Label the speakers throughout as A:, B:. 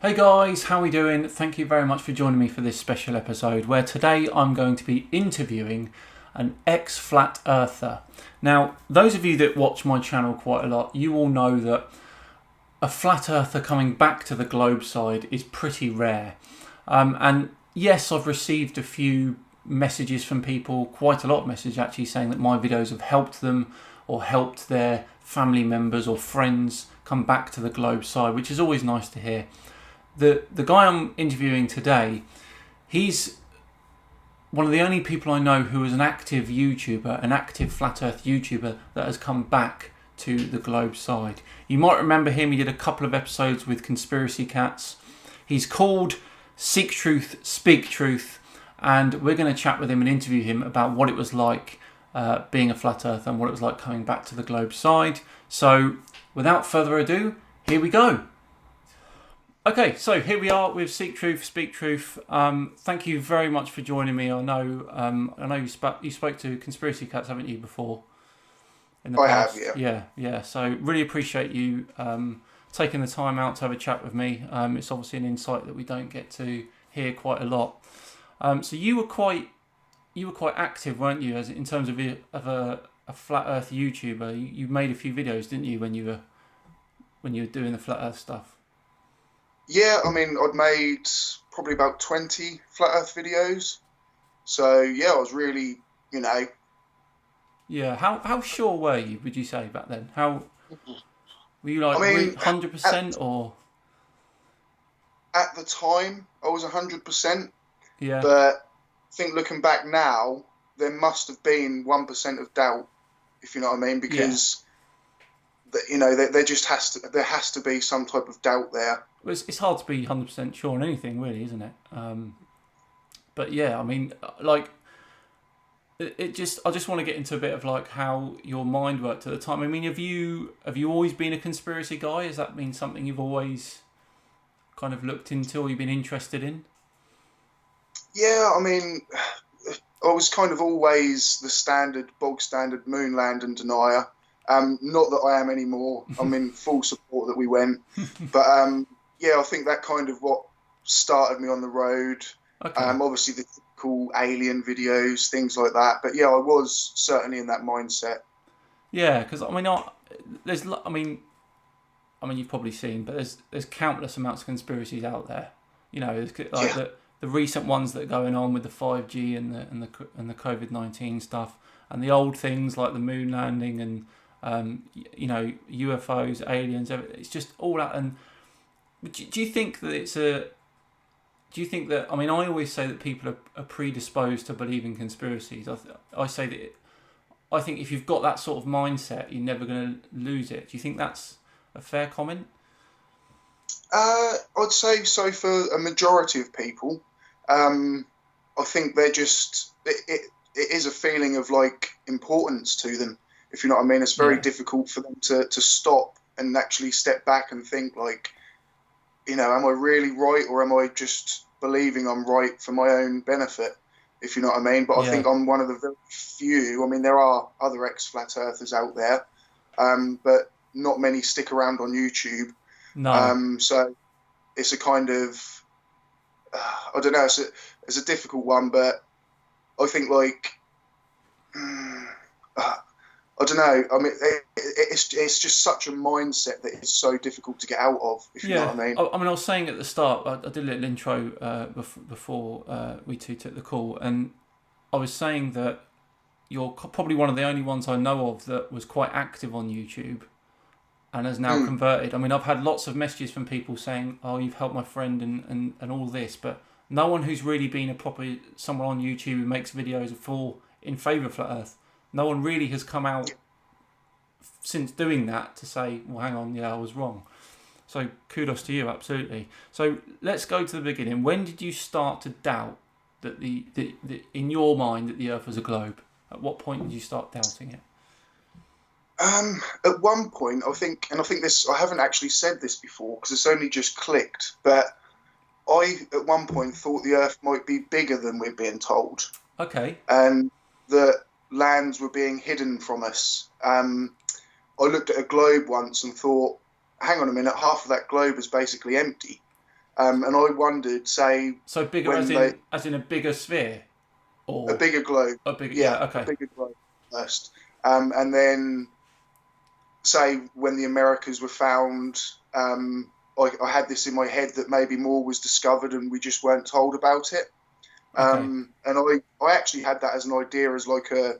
A: Hey guys, how are we doing? Thank you very much for joining me for this special episode where today I'm going to be interviewing an ex-flat earther. Now, those of you that watch my channel quite a lot, you all know that a flat earther coming back to the globe side is pretty rare. And yes, I've received a few messages from people, quite a lot of messages actually, saying that my videos have helped them or helped their family members or friends come back to the globe side, which is always nice to hear. The guy I'm interviewing today, he's one of the only people I know who is an active YouTuber, an active flat earth YouTuber that has come back to the globe side. You might remember him, he did a couple of episodes with Conspiracy Cats. He's called Seek Truth, Speak Truth, and we're going to chat with him and interview him about what it was like being a flat earther and what it was like coming back to the globe side. So without further ado, here we go. Okay, so here we are with Seek Truth, Speak Truth. Thank you very much for joining me. I know you spoke to Conspiracy Cats, haven't you, before? In the past?
B: Have, yeah.
A: Yeah. So really appreciate you taking the time out to have a chat with me. It's obviously an insight that we don't get to hear quite a lot. So you were quite active, weren't you, as in terms of a flat Earth YouTuber? You made a few videos, didn't you, when you were doing the flat Earth stuff?
B: Yeah, I mean, I'd made probably about 20 flat Earth videos. So, yeah, I was really,
A: Yeah, how sure were you, would you say, back then? How were you, like,
B: I mean,
A: 100% or?
B: At the time, I was 100%.
A: Yeah.
B: But I think looking back now, there must have been 1% of doubt, if you know what I mean, because, there has to be some type of doubt there.
A: It's hard to be 100% sure on anything, really, isn't it? But yeah, I mean, like, I just want to get into a bit of like how your mind worked at the time. I mean, have you always been a conspiracy guy? Has that been something you've always kind of looked into or you've been interested in?
B: Yeah, I mean, I was kind of always the bog standard moon landing denier. Not that I am anymore. I'm in full support that we went, but yeah, I think that kind of what started me on the road.
A: Okay.
B: Obviously the cool alien videos, things like that. But yeah, I was certainly in that mindset.
A: Yeah, because I mean, you've probably seen, but there's countless amounts of conspiracies out there. You know, like the recent ones that are going on with the 5G and the COVID-19 stuff, and the old things like the moon landing and UFOs, aliens. It's just all that. And do you think that I mean, I always say that people are predisposed to believe in conspiracies. I say that I think if you've got that sort of mindset, you're never going to lose it. Do you think that's a fair comment?
B: I'd say so for a majority of people. I think they're just it is a feeling of like importance to them, if you know what I mean. It's very difficult for them to stop and actually step back and think like, am I really right, or am I just believing I'm right for my own benefit, if you know what I mean? But I think I'm one of the very few. I mean, there are other ex-flat earthers out there, but not many stick around on YouTube.
A: No.
B: So it's a kind of, I don't know, it's a difficult one, but I think like, I don't know. I mean, it's just such a mindset that it's so difficult to get out of, if you know what I mean.
A: I was saying at the start, I did a little intro before we two took the call, and I was saying that you're probably one of the only ones I know of that was quite active on YouTube and has now converted. I mean, I've had lots of messages from people saying, "Oh, you've helped my friend," and all this, but no one who's really been someone on YouTube who makes videos in favour of Flat Earth. No one really has come out since doing that to say, well, hang on, I was wrong. So kudos to you, absolutely. So let's go to the beginning. When did you start to doubt that in your mind that the Earth was a globe? At what point did you start doubting it?
B: At one point, I think this, I haven't actually said this before because it's only just clicked, but I at one point thought the Earth might be bigger than we're being told.
A: Okay.
B: And that lands were being hidden from us. I looked at a globe once and thought, hang on a minute, half of that globe is basically empty. And I wondered, say,
A: So bigger
B: when they
A: as in a bigger sphere,
B: a
A: or
B: bigger globe,
A: a bigger,
B: yeah,
A: yeah,
B: a
A: okay,
B: bigger globe first, and then say when the Americas were found, I had this in my head that maybe more was discovered and we just weren't told about it.
A: okay,
B: And I actually had that as an idea, as like a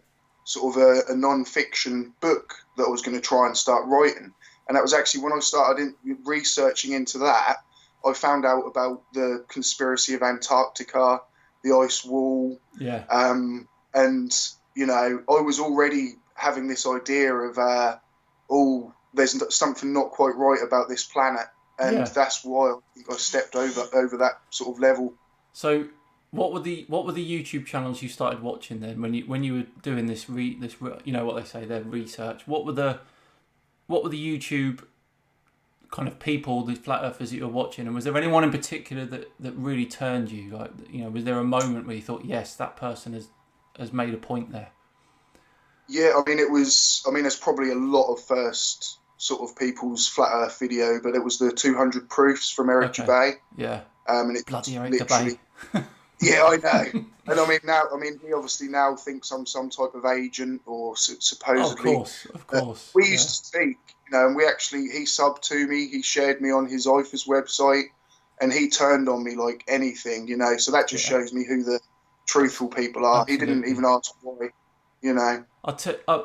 B: sort of a non-fiction book that I was going to try and start writing. And that was actually when I started researching into that, I found out about the conspiracy of Antarctica, the ice wall,
A: yeah,
B: and I was already having this idea of oh, there's something not quite right about this planet, and
A: yeah.
B: that's why I think I stepped over that sort of level.
A: So what were the YouTube channels you started watching then when you were doing you know what they say, their research? What were the YouTube kind of people, the flat earthers that you were watching, and was there anyone in particular that really turned you? Like, was there a moment where you thought, yes, that person has made a point there?
B: Yeah, I mean, it was. I mean, there's probably a lot of first sort of people's flat Earth video, but it was the 200 proofs from Eric
A: Okay,
B: Dubay,
A: yeah,
B: and it
A: bloody Eric Debay.
B: literally. Yeah, I know. And I mean, now, I mean, he obviously now thinks I'm some type of agent or
A: Oh, of
B: supposedly.
A: course, of course,
B: We used
A: yeah,
B: to speak, and we actually, he subbed to me, he shared me on his IFA's website, and he turned on me like anything. So that just
A: yeah,
B: shows me who the truthful people are. He didn't
A: absolutely.
B: even ask why.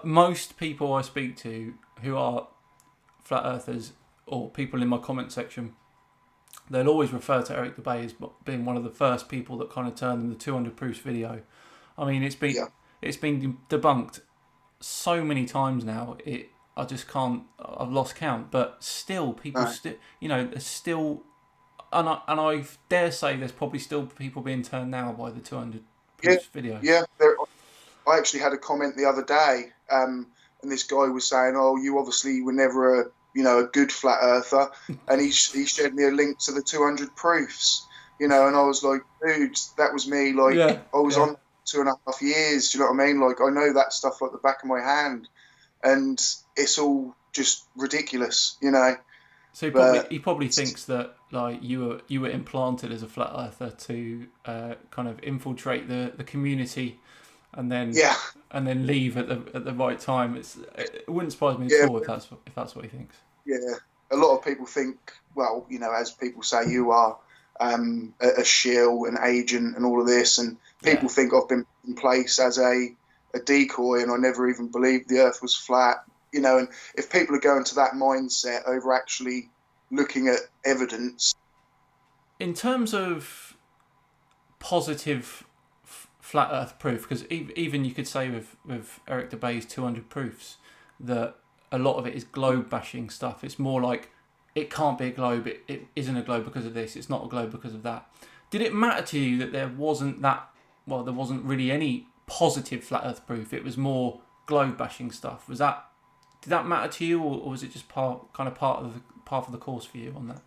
A: Most people I speak to who are flat earthers or people in my comment section, they'll always refer to Eric Dubay as being one of the first people that kind of turned them the 200 proofs video. I mean,
B: Yeah,
A: it's been debunked so many times now. I just can't. I've lost count. But still, people
B: no.
A: still, there's still, and I dare say there's probably still people being turned now by the 200
B: Yeah,
A: proofs videos.
B: yeah. I actually had a comment the other day, and this guy was saying, "Oh, you obviously were never a good flat earther," and he shared me a link to the 200 proofs. And I was like, "Dude, that was me. Like,
A: Yeah,
B: I was
A: yeah.
B: on 2.5 years. Do you know what I mean? Like, I know that stuff like the back of my hand, and it's all just ridiculous.
A: So
B: But
A: he probably thinks that like you were implanted as a flat earther to kind of infiltrate the community, and then
B: yeah,
A: leave at the right time. It wouldn't surprise me at
B: yeah,
A: all if that's what he thinks.
B: yeah. A lot of people think, well, as people say, you are a shill, an agent, and all of this, and
A: Yeah,
B: people think I've been in place as a decoy, and I never even believed the Earth was flat. And if people are going to that mindset over actually looking at evidence,
A: in terms of positive flat Earth proof, because even you could say with Eric Dubay's 200 proofs that a lot of it is globe bashing stuff. It's more like it can't be a globe. It isn't a globe because of this. It's not a globe because of that. Did it matter to you that there wasn't there wasn't really any positive flat Earth proof? It was more globe bashing stuff. Did that matter to you, or was it just part of the course for you on that?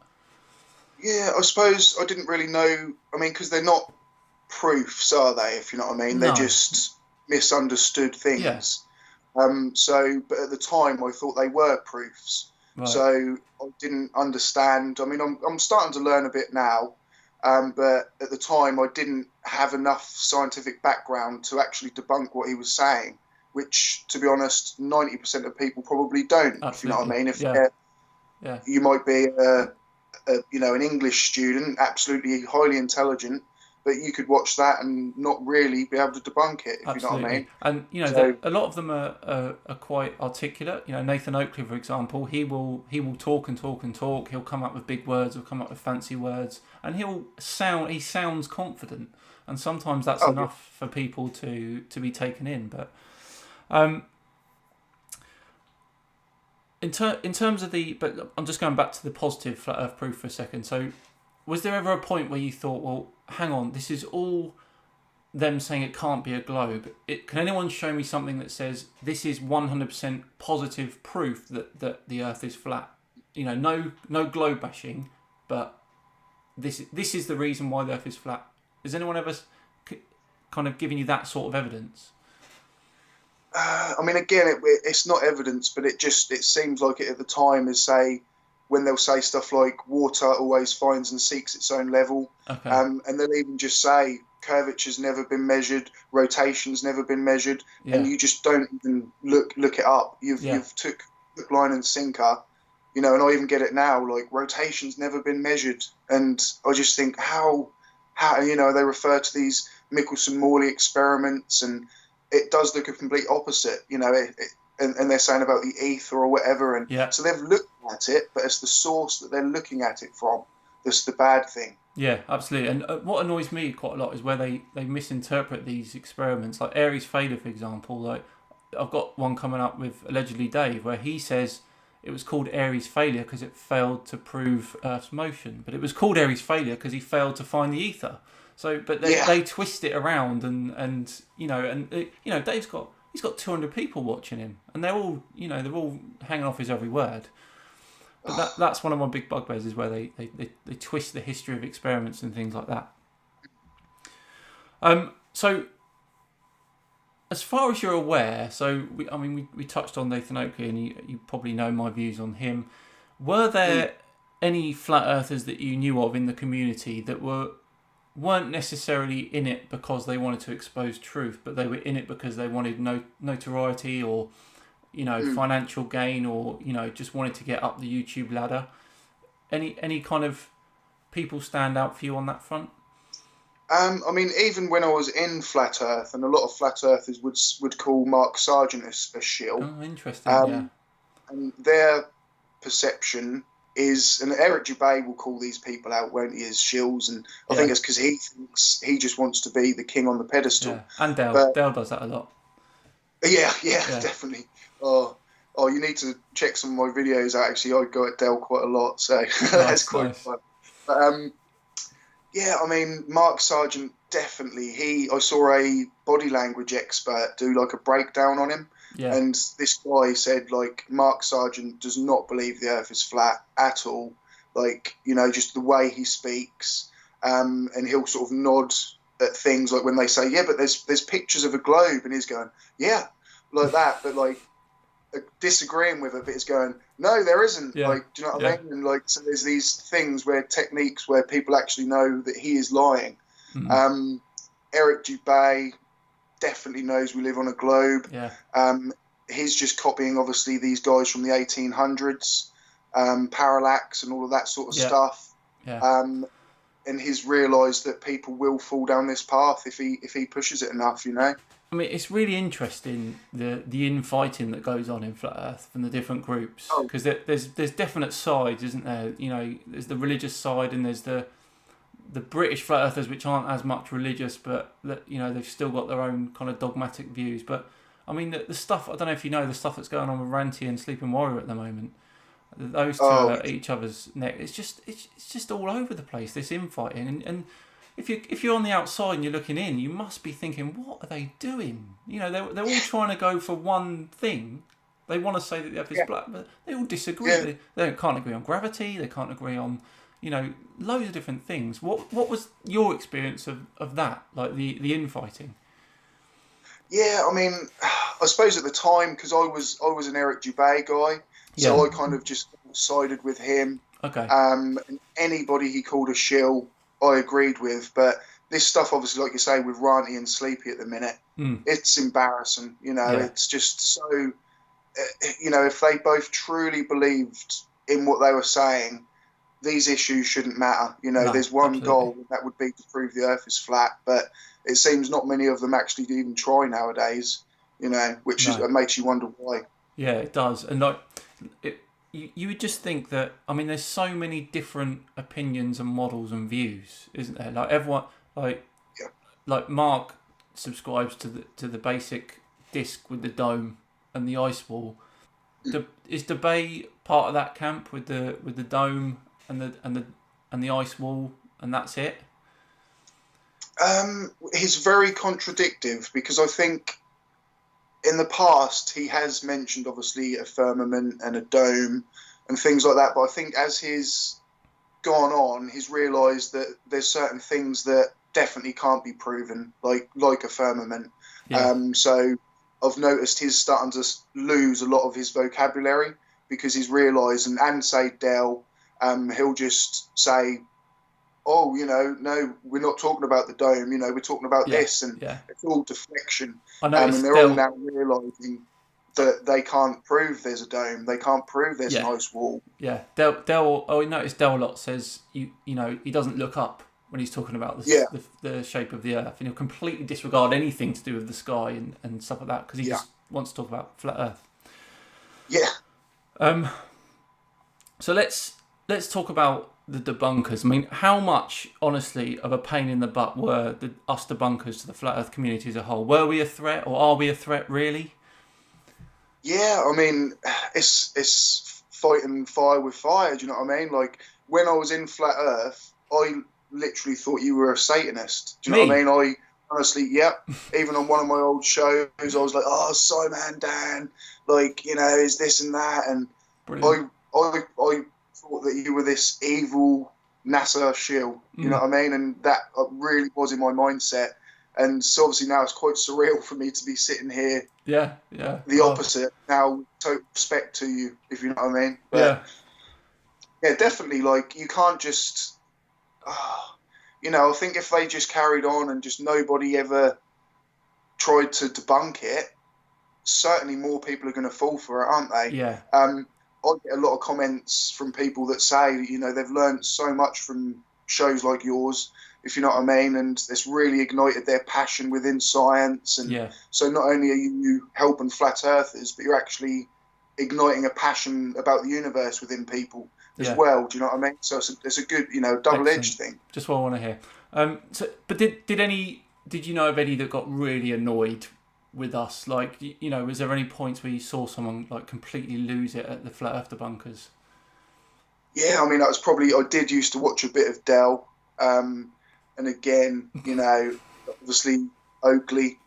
B: yeah, I suppose I didn't really know. I mean, because they're not proofs, are they? If you know what I mean, they're
A: No.
B: just misunderstood
A: Yeah.
B: things. But at the time, I thought they were proofs.
A: Right.
B: So I didn't understand. I mean, I'm starting to learn a bit now, but at the time, I didn't have enough scientific background to actually debunk what he was saying. Which, to be honest, 90% of people probably don't. If you know what I
A: Absolutely.
B: mean, if
A: Yeah. Yeah.
B: you might be an English student, absolutely highly intelligent, but you could watch that and not really be able to debunk it, if you know what I
A: Absolutely,
B: mean.
A: and
B: So,
A: a lot of them are quite articulate. Nathan Oakley, for example, he will talk and talk and talk. He'll come up with big words. He'll come up with fancy words, and he sounds confident. And sometimes that's
B: oh, yeah,
A: enough for people to be taken in. But um, in terms of but I'm just going back to the positive flat Earth proof for a second. So, was there ever a point where you thought, well, hang on, this is all them saying it can't be a globe? Can anyone show me something that says this is 100% positive proof that the Earth is flat? No globe bashing, but this is the reason why the Earth is flat. Has anyone ever kind of given you that sort of evidence?
B: I mean, again, it's not evidence, but it seems like it at the time is say when they'll say stuff like water always finds and seeks its own level.
A: Okay.
B: And they'll even just say curvature's never been measured, rotation's never been measured, and you just don't even look it up. You've took hook, line and sinker, and I even get it now, like rotation's never been measured. And I just think how they refer to these Michelson-Morley experiments, and it does look a complete opposite, and they're saying about the ether or whatever. And so they've looked at it, but it's the source that they're looking at it from that's the bad thing.
A: Yeah, absolutely. And what annoys me quite a lot is where they misinterpret these experiments. Like Airy's failure, for example. Like, I've got one coming up with allegedly Dave, where he says it was called Airy's failure because it failed to prove Earth's motion. But it was called Airy's failure because he failed to find the ether. So, but they twist it around, and Dave's got 200 people watching him, and they're all hanging off his every word. But that's one of my big bugbears, is where they twist the history of experiments and things like that. So as far as you're aware, we touched on Nathan Oakley, and you probably know my views on him. Were there any flat earthers that you knew of in the community that weren't necessarily in it because they wanted to expose truth, but they were in it because they wanted notoriety or financial gain, or just wanted to get up the YouTube ladder? Any kind of people stand out for you on that front?
B: Even when I was in Flat Earth, and a lot of Flat Earthers would call Mark Sargent a shill.
A: Oh, interesting.
B: And their perception is, and Eric Dubay will call these people out, won't he, as shills, and I think it's because he thinks he just wants to be the king on the pedestal.
A: Yeah. And Dale does that a lot.
B: Yeah, definitely. Oh, you need to check some of my videos out. Actually, I go at Dell quite a lot, so that's quite fun. But Mark Sargent, definitely. I saw a body language expert do like a breakdown on him, and this guy said, like, Mark Sargent does not believe the Earth is flat at all. Like, just the way he speaks, and he'll sort of nod at things like when they say, yeah, but there's pictures of a globe, and he's going, yeah, like that, but like disagreeing with it, but he's going, no, there isn't. Like, do you know what I mean? And like, so there's these things techniques where people actually know that he is lying. Eric Dubay definitely knows we live on a globe. He's just copying, obviously, these guys from the 1800s, parallax and all of that sort of stuff. And he's realised that people will fall down this path if he pushes it enough,
A: it's really interesting the infighting that goes on in Flat Earth from the different groups, because there's definite sides, isn't there? There's the religious side, and there's the British Flat Earthers, which aren't as much religious, but that they've still got their own kind of dogmatic views. But the stuff, I don't know if you know the stuff that's going on with Ranty and Sleeping Warrior at the moment. Those two are at each other's neck. It's just all over the place, this infighting, and if you're on the outside and you're looking in, you must be thinking, what are they doing? They're all trying to go for one thing. They want to say that the Earth is flat, but they all disagree. They can't agree on gravity. They can't agree on loads of different things. What was your experience of that, like the infighting?
B: Yeah, I suppose at the time, because I was an Eric Dubay guy, so I kind of just sided with him.
A: Okay.
B: And anybody he called a shill, I agreed with. But this stuff, obviously, like you say, with Ranty and Sleepy at the minute, it's embarrassing. It's just so. If they both truly believed in what they were saying, these issues shouldn't matter. There's one goal, and that would be to prove the Earth is flat. But it seems not many of them actually even try nowadays. Which makes you wonder why.
A: Yeah, it does. And you would just think that, there's so many different opinions and models and views, isn't there? Like everyone, like Mark subscribes to the basic disc with the dome and the ice wall. Is Debay part of that camp with the dome and the ice wall, and that's it?
B: He's very contradictive, because I think in the past he has mentioned, obviously, a firmament and a dome and things like that, but I think as he's gone on, he's realised that there's certain things that definitely can't be proven, like a firmament. So I've noticed he's starting to lose a lot of his vocabulary, because he's realised, and say Dell, he'll just say, oh, no, we're not talking about the dome, we're talking about this, and it's all deflection.
A: I noticed
B: and they're all now realising that they can't prove there's a dome, they can't prove there's an ice wall.
A: Yeah, Dell. I noticed Dell a lot says he doesn't look up when he's talking about the shape of the Earth, and he'll completely disregard anything to do with the sky and stuff like that because he just wants to talk about flat Earth.
B: Yeah.
A: So let's talk about the debunkers. I mean, how much, honestly, of a pain in the butt were us debunkers to the flat Earth community as a whole? Were we a threat, or are we a threat, really?
B: Yeah, I mean, it's fighting fire with fire. Do you know what I mean? Like, when I was in flat Earth, I literally thought you were a Satanist. Do you know what I mean? I honestly, even on one of my old shows, I was like, oh, Simon Dan, like, is this and that, and I thought that you were this evil NASA shill. You know what I mean? And that really was in my mindset. And so obviously now it's quite surreal for me to be sitting here.
A: Yeah.
B: The opposite now, total respect to you, if you know what I mean. But, yeah, definitely. Like, you can't just, I think if they just carried on and just nobody ever tried to debunk it, certainly more people are going to fall for it, aren't they?
A: Yeah.
B: I get a lot of comments from people that say, they've learned so much from shows like yours, if you know what I mean, and it's really ignited their passion within science. And so not only are you helping flat earthers, but you're actually igniting a passion about the universe within people as well. Do you know what I mean? So it's a good, double-edged thing.
A: Just what I want to hear. But did you know of any that got really annoyed with us? Like, was there any points where you saw someone like completely lose it at the flat earth debunkers?
B: Yeah, I mean, I did used to watch a bit of Dell, and again, obviously Oakley,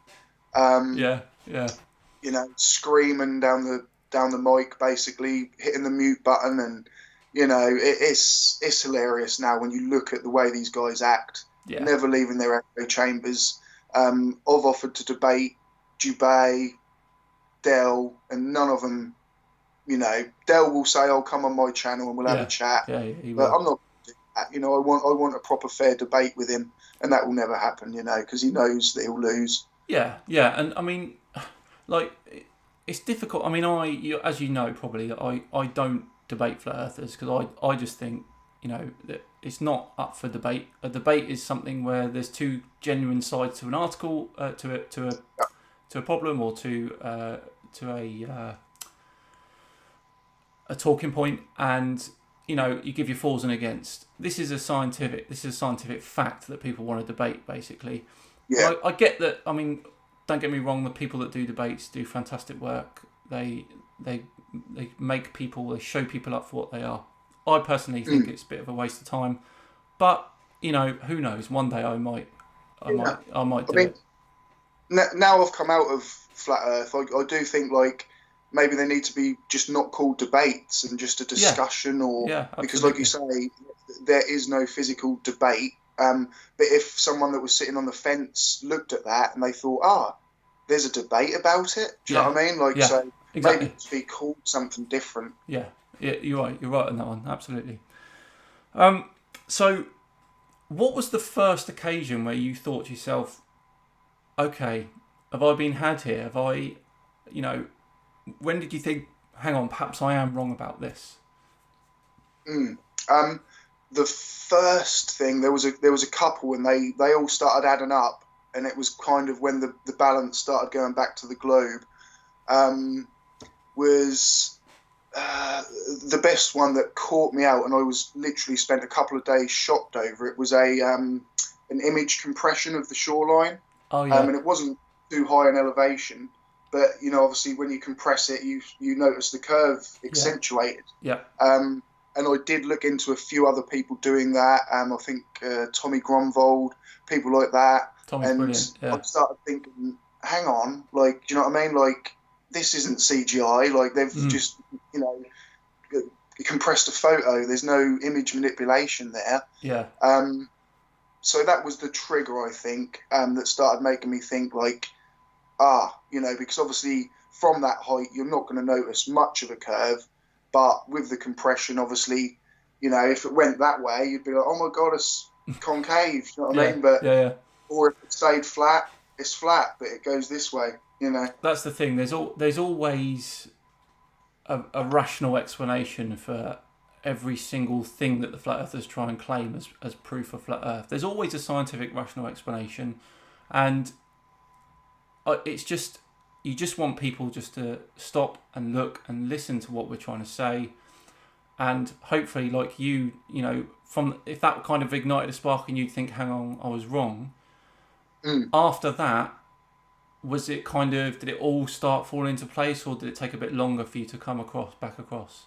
B: screaming down the mic, basically hitting the mute button, and it's hilarious now when you look at the way these guys act, never leaving their echo chambers. I've offered to debate Dubay, Dell, and none of them. Dell will say, "I'll come on my channel and we'll have a chat."
A: Yeah, he will.
B: But I'm not. I want a proper fair debate with him, and that will never happen. Because he knows that he'll lose.
A: Yeah, and I mean, like, it's difficult. I mean, as you know, probably, I don't debate flat earthers because I just think that it's not up for debate. A debate is something where there's two genuine sides to an article, to a problem, or to a talking point, and you give your fors and against. This is a scientific fact that people want to debate, basically.
B: Yeah.
A: I get that. I mean, don't get me wrong. The people that do debates do fantastic work. They make people. They show people up for what they are. I personally think it's a bit of a waste of time, but who knows? One day I might do it.
B: Now I've come out of flat Earth, I do think like maybe they need to be just not called debates and just a discussion, because like you say, there is no physical debate. But if someone that was sitting on the fence looked at that and they thought, there's a debate about it, do you know what I mean? Like, so maybe to be called something different.
A: Yeah, you're right on that one, absolutely. So what was the first occasion where you thought to yourself, okay, have I been had here? Have I, when did you think, hang on, perhaps I am wrong about this?
B: The first thing, there was a couple, and they all started adding up, and it was kind of when the balance started going back to the globe. Was the best one that caught me out, and I was literally spent a couple of days shocked over it. Was an image compression of the shoreline.
A: Oh yeah.
B: And it wasn't too high in elevation, but obviously when you compress it, you notice the curve accentuated.
A: Yeah.
B: And I did look into a few other people doing that. I think Tommy Gromvold, people like that.
A: Tommy's brilliant. Yeah.
B: I started thinking, hang on, like, do you know what I mean? Like, this isn't CGI. Like, they've just, compressed a photo. There's no image manipulation there.
A: Yeah.
B: So that was the trigger, I think, that started making me think, like, because obviously from that height, you're not going to notice much of a curve. But with the compression, obviously, if it went that way, you'd be like, oh my God, it's concave. You know what I mean? But or if it stayed flat, it's flat, but it goes this way.
A: That's the thing. There's always a rational explanation for every single thing that the flat earthers try and claim as proof of flat earth. There's always a scientific rational explanation, and it's just, you just want people just to stop and look and listen to what we're trying to say, and hopefully, like from if that kind of ignited a spark and you'd think, hang on, I was wrong. After that, was it did it all start falling into place, or did it take a bit longer for you to come back across?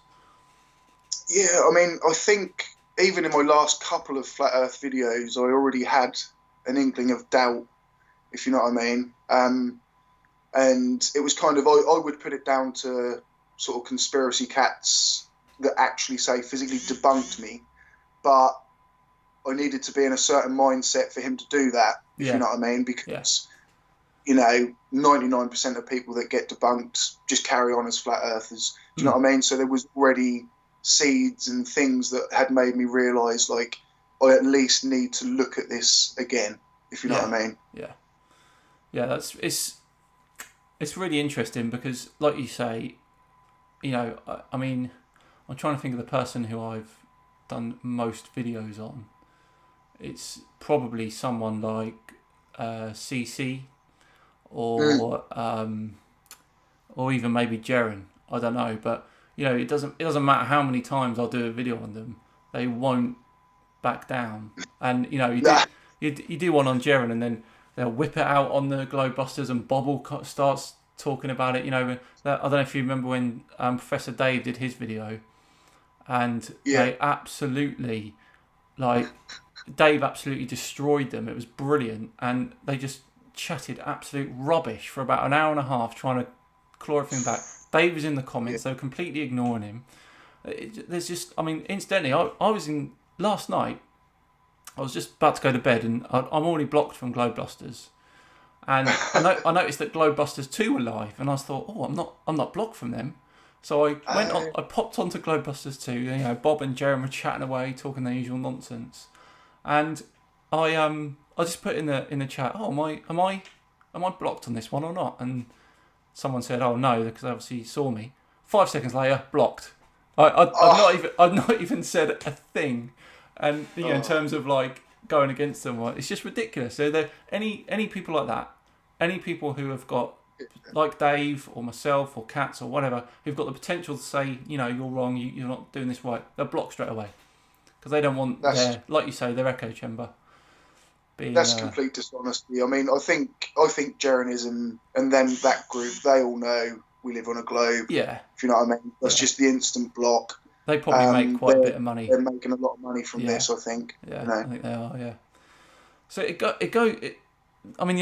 B: Yeah, I mean, I think even in my last couple of flat earth videos, I already had an inkling of doubt, if you know what I mean. And it was I would put it down to sort of conspiracy cats that actually say physically debunked me, but I needed to be in a certain mindset for him to do that, if you know what I mean, because 99% of people that get debunked just carry on as flat earthers. Do you know what I mean? So there was already seeds and things that had made me realise, like, I at least need to look at this again, if you know what I mean.
A: Yeah, it's really interesting because, like you say, I mean, I'm trying to think of the person who I've done most videos on. It's probably someone like CC or even maybe Jaren. I don't know, but it doesn't matter how many times I'll do a video on them, they won't back down. And you do one on Jaren, and then they'll whip it out on the Globebusters, and Bobble starts talking about it. I don't know if you remember when Professor Dave did his video, and they absolutely, Dave absolutely destroyed them. It was brilliant, and they just chatted absolute rubbish for about an hour and a half trying to claw everything back. Dave was in the comments, they were completely ignoring him. Incidentally, I was in last night. I was just about to go to bed, and I'm already blocked from Globebusters. And I noticed that Globebusters 2 were live, and I thought, oh, I'm not blocked from them. So I popped onto Globebusters 2. Bob and Jeremy were chatting away, talking their usual nonsense, and I just put in the chat, oh, am I blocked on this one or not? And someone said, oh no, because they obviously saw me. 5 seconds later, blocked. I've not even said a thing, and in terms of going against them, it's just ridiculous. So there any people like that, any people who have got, like Dave or myself or Cats or whatever, who've got the potential to say, you're wrong, you're not doing this right, they're blocked straight away because they don't want like you say, their echo chamber.
B: That's complete dishonesty. I mean, I think Jeranism and then that group, they all know we live on a globe. Yeah. If you know what I mean. That's just the instant block.
A: They probably make quite a bit of money.
B: They're making a lot of money from this, I think.
A: Yeah, I think they are, yeah. So the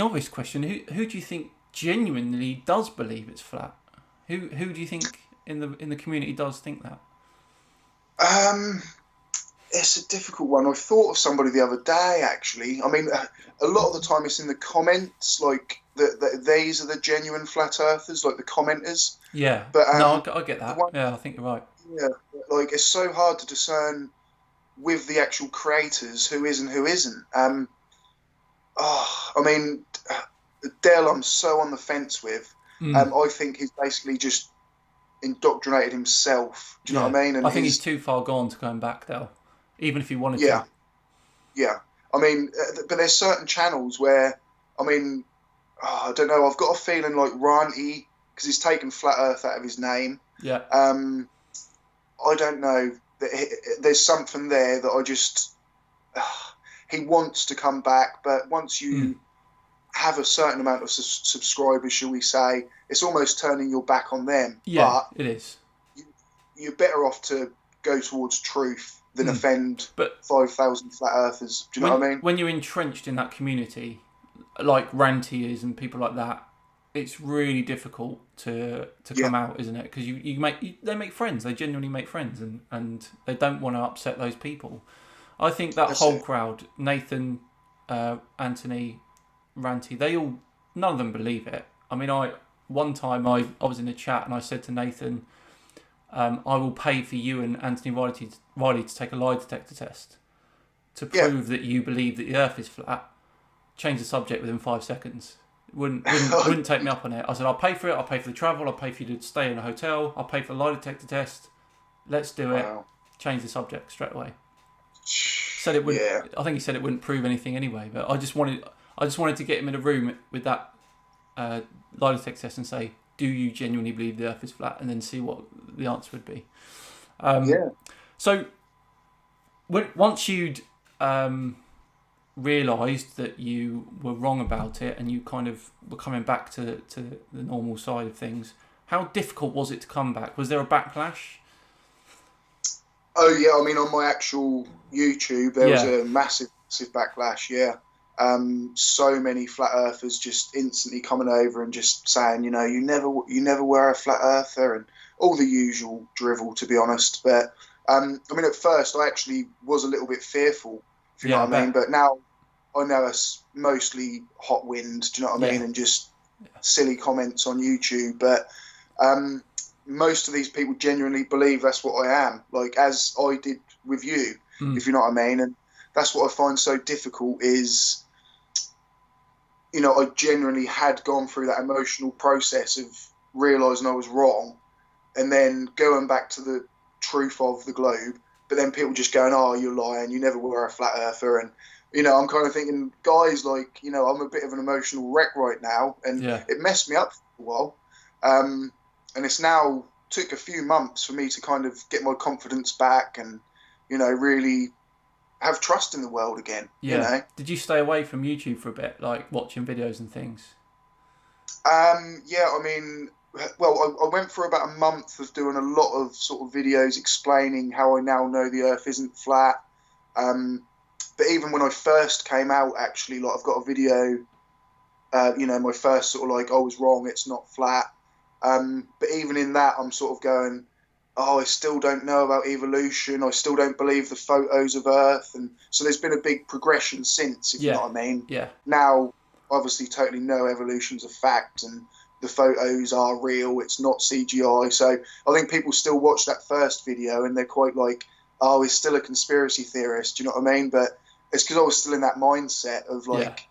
A: obvious question, who do you think genuinely does believe it's flat? Who do you think in the community does think that?
B: It's a difficult one. I thought of somebody the other day, actually. I mean, a lot of the time it's in the comments, like these are the genuine flat earthers, like the commenters.
A: Yeah. But no, I get that. I think you're right.
B: Yeah, it's so hard to discern with the actual creators who is and who isn't. Dell, I'm so on the fence with. I think he's basically just indoctrinated himself. Do you know what I mean? And
A: I think he's too far gone to going back, though. Even if he wanted
B: to. Yeah. I mean, but there's certain channels where, I don't know, I've got a feeling like Ranty, because he's taken Flat Earth out of his name.
A: Yeah.
B: I don't know. There's something there that I just... he wants to come back, but once you have a certain amount of subscribers, shall we say, it's almost turning your back on them.
A: Yeah, but it is.
B: You're better off to go towards truth than offend 5,000 flat earthers. Do you know what I mean?
A: When you're entrenched in that community, like Ranty is and people like that, it's really difficult to come out, isn't it? Because they make friends. They genuinely make friends, and they don't want to upset those people. I think that whole crowd, Nathan, Anthony, Ranty, none of them believe it. I mean, one time I was in a chat and I said to Nathan, I will pay for you and Anthony Riley to take a lie detector test to prove that you believe that the Earth is flat. Change the subject within 5 seconds. Wouldn't take me up on it. I said, I'll pay for it. I'll pay for the travel. I'll pay for you to stay in a hotel. I'll pay for the lie detector test. Let's do it. Change the subject straight away. Said it wouldn't. Yeah. I think he said it wouldn't prove anything anyway. But I just wanted to get him in a room with that lie detector test and say, do you genuinely believe the Earth is flat? And then see what the answer would be. So once you'd realised that you were wrong about it and you kind of were coming back to the normal side of things, how difficult was it to come back? Was there a backlash?
B: Oh yeah, I mean on my actual YouTube there was a massive backlash. So many flat earthers just instantly coming over and just saying, you never were a flat earther, and all the usual drivel, to be honest. But I mean, at first I actually was a little bit fearful, if you know what I mean. But now I know it's mostly hot wind, do you know what I mean, and just silly comments on YouTube. But most of these people genuinely believe that's what I am, like as I did with you, if you know what I mean. And that's what I find so difficult is, I genuinely had gone through that emotional process of realising I was wrong and then going back to the truth of the globe, but then people just going, oh, you're lying, you never were a flat earther. And, I'm kind of thinking, guys, like, I'm a bit of an emotional wreck right now, and it messed me up for a while. And it's now took a few months for me to kind of get my confidence back and, really have trust in the world again.
A: Did you stay away from YouTube for a bit, like watching videos and things?
B: I mean, well, I went for about a month of doing a lot of sort of videos explaining how I now know the Earth isn't flat. But even when I first came out, actually, like I've got a video, my first sort of like, I was wrong, it's not flat. But even in that, I'm sort of going, I still don't know about evolution. I still don't believe the photos of Earth. And so there's been a big progression since, if you know what I mean.
A: Yeah.
B: Now, obviously, totally know evolution's a fact and the photos are real. It's not CGI. So I think people still watch that first video and they're quite like, he's still a conspiracy theorist. Do you know what I mean? But it's because I was still in that mindset of like,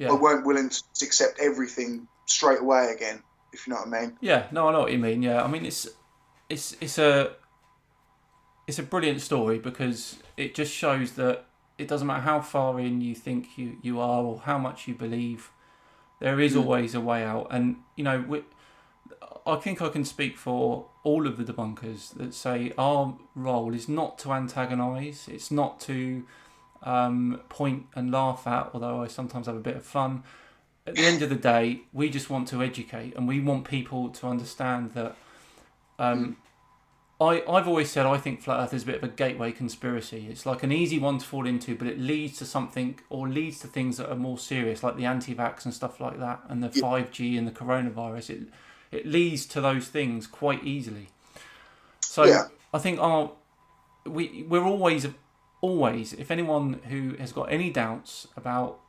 B: I weren't willing to accept everything straight away again, if you know what I mean.
A: Yeah, no, I know what you mean. Yeah, I mean, it's a brilliant story because it just shows that it doesn't matter how far in you think you are or how much you believe, there is always a way out. And I think I can speak for all of the debunkers that say our role is not to antagonise, it's not to point and laugh at, although I sometimes have a bit of fun. At the end of the day, we just want to educate, and we want people to understand that I've always said I think Flat Earth is a bit of a gateway conspiracy. It's like an easy one to fall into, but it leads to something, or leads to things that are more serious, like the anti-vax and stuff like that, and the 5G and the coronavirus. It leads to those things quite easily. So I think we're always, if anyone who has got any doubts about,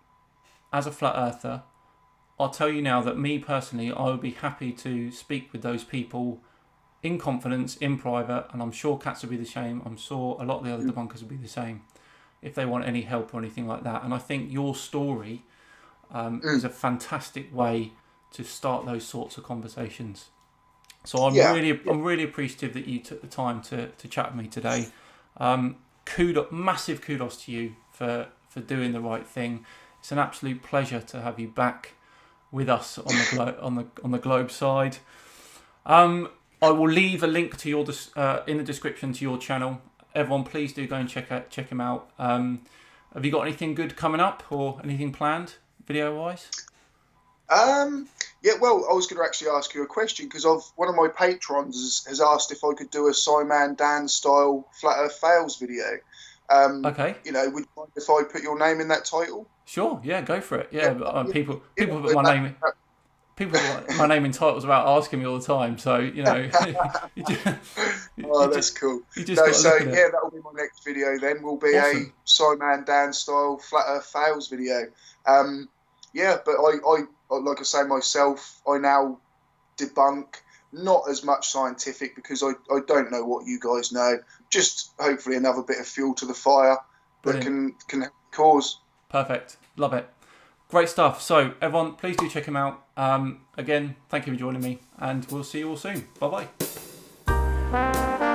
A: as a Flat Earther, I'll tell you now that me personally, I would be happy to speak with those people in confidence, in private, and I'm sure Katz would be the same. I'm sure a lot of the other debunkers would be the same if they want any help or anything like that. And I think your story is a fantastic way to start those sorts of conversations. So I'm really appreciative that you took the time to chat with me today. Massive kudos to you for doing the right thing. It's an absolute pleasure to have you back with us on the Globe side. I will leave a link to your in the description to your channel. Everyone, please do go and check him out. Have you got anything good coming up or anything planned video wise?
B: Well, I was going to actually ask you a question because one of my patrons has asked if I could do a Simon Dan style Flat Earth Fails video.
A: Okay.
B: Would you mind if I put your name in that title?
A: Sure. Yeah, go for it. Yeah, people put my name. People put my name in titles without asking me all the time. So
B: that's cool. That will be my next video. Then will be awesome. A Simon Dan style Flat Earth Fails video. But I like I say myself, I now debunk not as much scientific because I don't know what you guys know. Just hopefully another bit of fuel to the fire that can help the cause.
A: Perfect. Love it. Great stuff. So everyone, please do check him out. Again, thank you for joining me, and we'll see you all soon. Bye bye.